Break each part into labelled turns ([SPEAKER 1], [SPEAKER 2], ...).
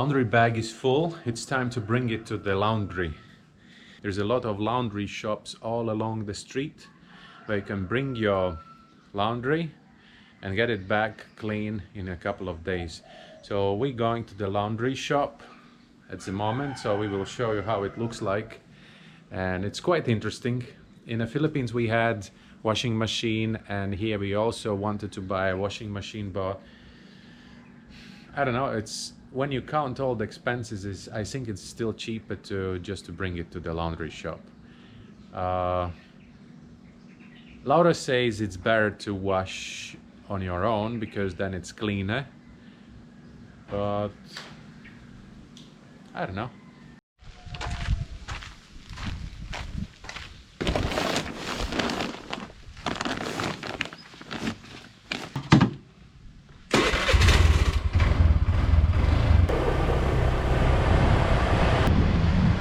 [SPEAKER 1] Laundry bag is full. It's time to bring it to the laundry. There's a lot of laundry shops all along the street where you can bring your laundry and get it back clean in a couple of days. So we're going to the laundry shop at the moment, so we will show you how it looks like. And it's quite interesting. In the Philippines we had washing machine, and here we also wanted to buy a washing machine, but I don't know, it's when you count all the expenses, I think it's still cheaper to bring it to the laundry shop. Laura says it's better to wash on your own because then it's cleaner, but I don't know.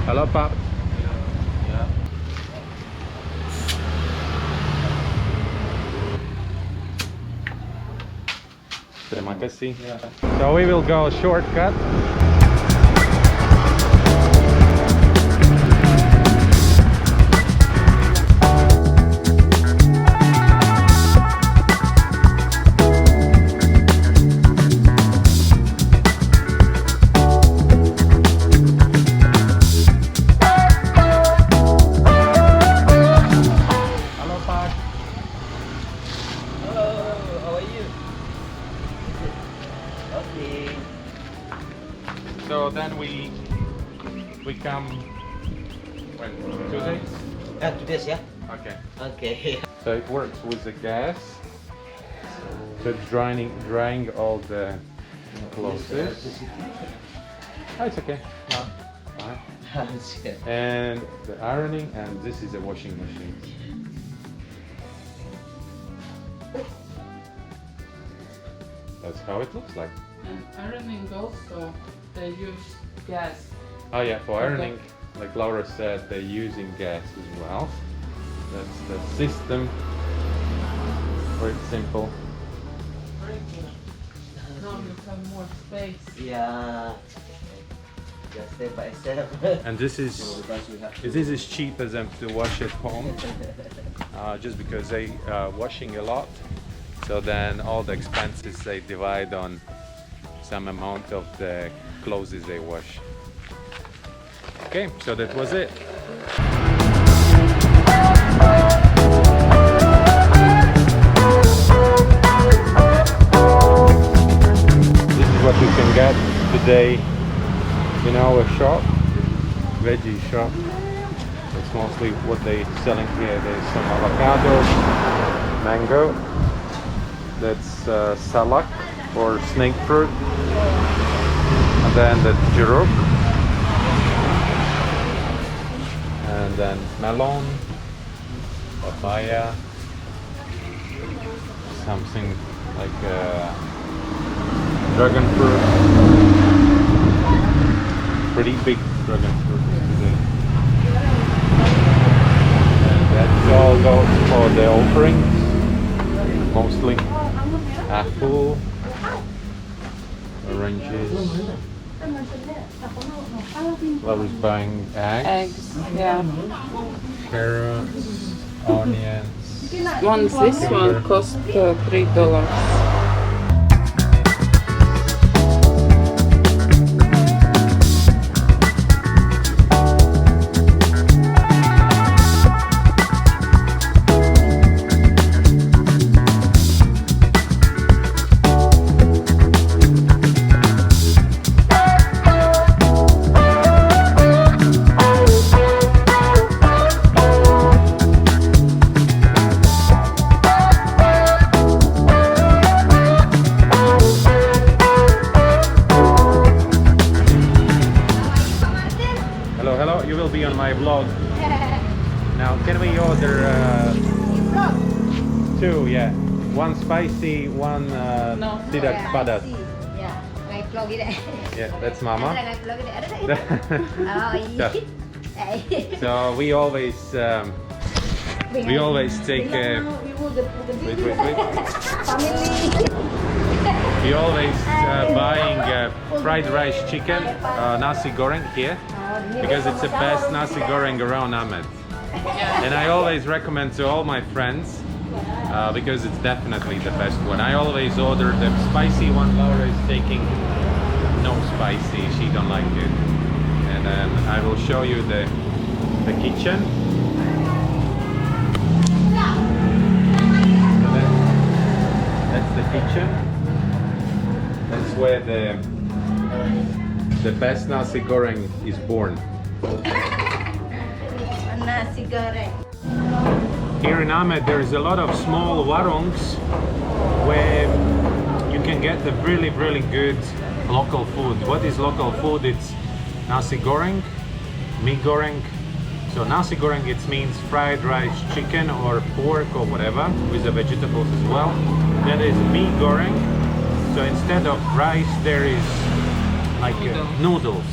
[SPEAKER 1] Halo Pak.
[SPEAKER 2] Ya.
[SPEAKER 1] Terima kasih.
[SPEAKER 2] Ya.
[SPEAKER 1] So we will go shortcut. So then we come when 2 days?
[SPEAKER 2] 2 days ya?
[SPEAKER 1] Okay.
[SPEAKER 2] Okay.
[SPEAKER 1] So it works with the gas. So it's drying all the clothes. Oh, it's okay. No. Fine. And the ironing, and this is a washing machine. That's how it looks like.
[SPEAKER 3] And ironing also, they use gas.
[SPEAKER 1] Oh yeah, for ironing, like Laura said, they're using gas as well. That's the system. Very simple.
[SPEAKER 3] Very good. Now you have more space.
[SPEAKER 2] Yeah. Just step by step.
[SPEAKER 1] And this is cheaper than to wash at home, just because they are washing a lot. So then all the expenses they divide on some amount of the clothes they wash. Okay, so that was it. This is what you can get today in our shop, veggie shop. That's mostly what they're selling here. There's some avocado, mango, that's salak or snake fruit, and then the jeruk, and then melon, papaya, something like dragon fruit, pretty big dragon fruit today. And that all goes for the offerings, mostly apple, oranges. Laura's buying eggs,
[SPEAKER 3] yeah.
[SPEAKER 1] carrots, onions.
[SPEAKER 3] This one cost $3.
[SPEAKER 1] Hello, you will be on my vlog. Now, can we order 2? Yeah, 1 spicy, 1 tidak padat.
[SPEAKER 4] Yeah, my vlog it.
[SPEAKER 1] Yeah, that's Mama.
[SPEAKER 4] Oh, yeah.
[SPEAKER 1] So we always take
[SPEAKER 4] Family.
[SPEAKER 1] we always buying fried rice chicken, nasi goreng here, because it's the best nasi goreng around Ahmed. And I always recommend to all my friends, because it's definitely the best one. I always order the spicy one. Laura is taking no spicy, she don't like it. And then I will show you the kitchen. That's the kitchen. That's where the best nasi goreng is born.
[SPEAKER 4] Nasi goreng.
[SPEAKER 1] Here in Ahmed there is a lot of small warungs where you can get the really good local food. What is local food? It's nasi goreng, mee goreng. So nasi goreng, it means fried rice chicken or pork or whatever with the vegetables as well. Then is mee goreng. So instead of rice there is like noodles.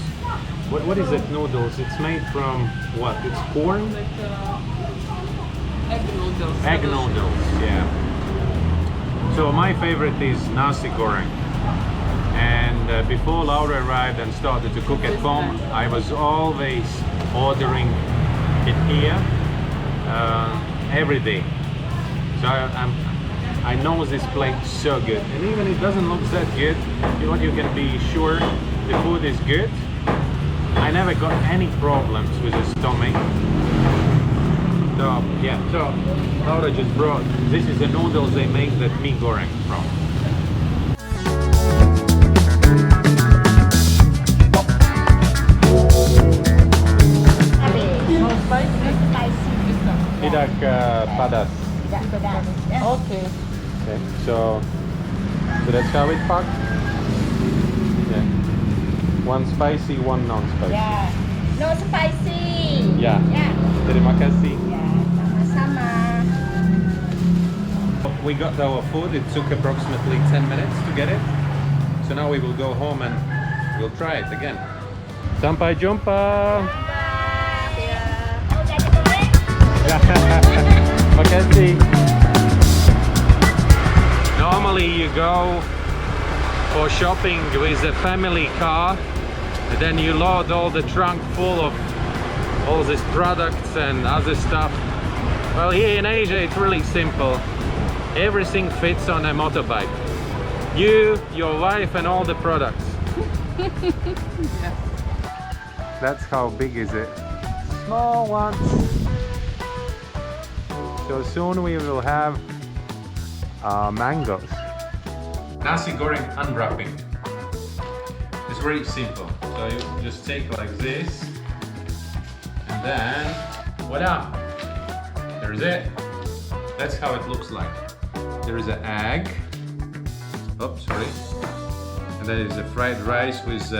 [SPEAKER 1] What is it, noodles? It's made from what? It's corn?
[SPEAKER 3] Like egg noodles.
[SPEAKER 1] Egg noodles, yeah. So my favorite is nasi goreng. And before Laura arrived and started to cook at home, I was always ordering it here every day. So I know this plate so good, and even it doesn't look that good, you can be sure the food is good. I never got any problems with the stomach. So yeah, so Laura just brought, this is the noodles they make that mee goreng from. Tidak padas.
[SPEAKER 4] Tidak pedas.
[SPEAKER 3] Okay.
[SPEAKER 1] Okay, so that's how it packed. Yeah. One spicy, one non-spicy.
[SPEAKER 4] Yeah. No spicy.
[SPEAKER 1] Yeah.
[SPEAKER 4] Yeah.
[SPEAKER 1] Terima kasih.
[SPEAKER 4] Yeah. Sama-sama.
[SPEAKER 1] We got our food. It took approximately 10 minutes to get it. So now we will go home and we'll try it again. Sampai jumpa. Makasih. Normally you go for shopping with a family car, and then you load all the trunk full of all these products and other stuff. Well, here in Asia it's really simple. Everything fits on a motorbike. You, your wife and all the products. That's how big is it? Small ones. So soon we will have mangoes. Nasi goreng unwrapping. It's very simple. So you just take like this, and then voila! There's it. That's how it looks like. There is an egg. Oops, sorry. And then is a fried rice with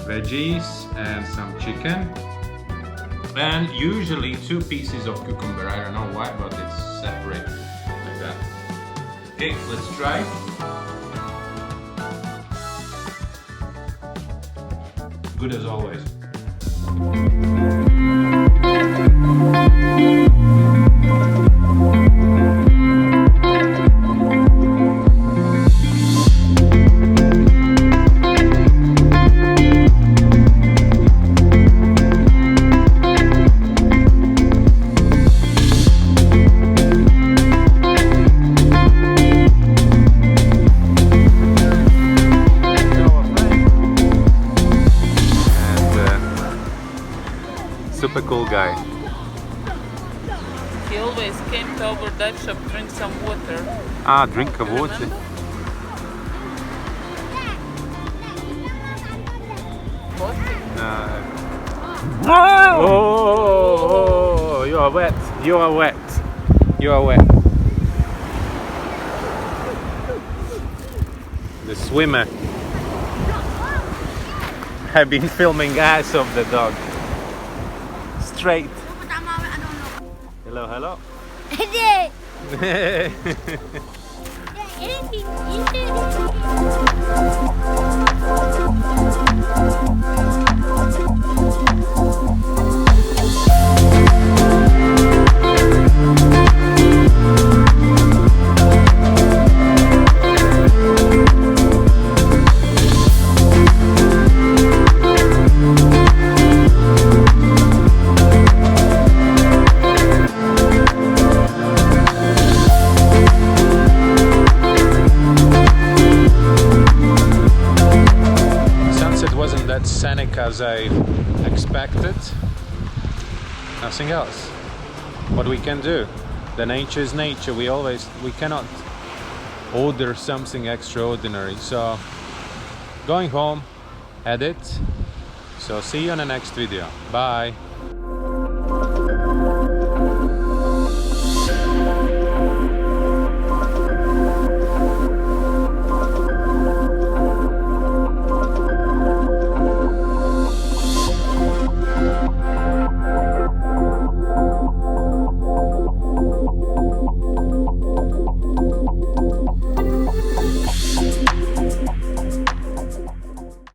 [SPEAKER 1] veggies and some chicken. And usually 2 pieces of cucumber. I don't know why, but it's separate like that. Okay, let's try. Good as always. Super cool guy.
[SPEAKER 3] He always came to our dive shop, drink some water.
[SPEAKER 1] Ah, drink of water. Oh, you are wet. You are wet. You are wet. The swimmer have been filming ass of the dog. Straight. Hello, hello. that scenic as I expected. Nothing else. What we can do? The nature is nature. We cannot order something extraordinary. So going home, edit. So see you on the next video. Bye.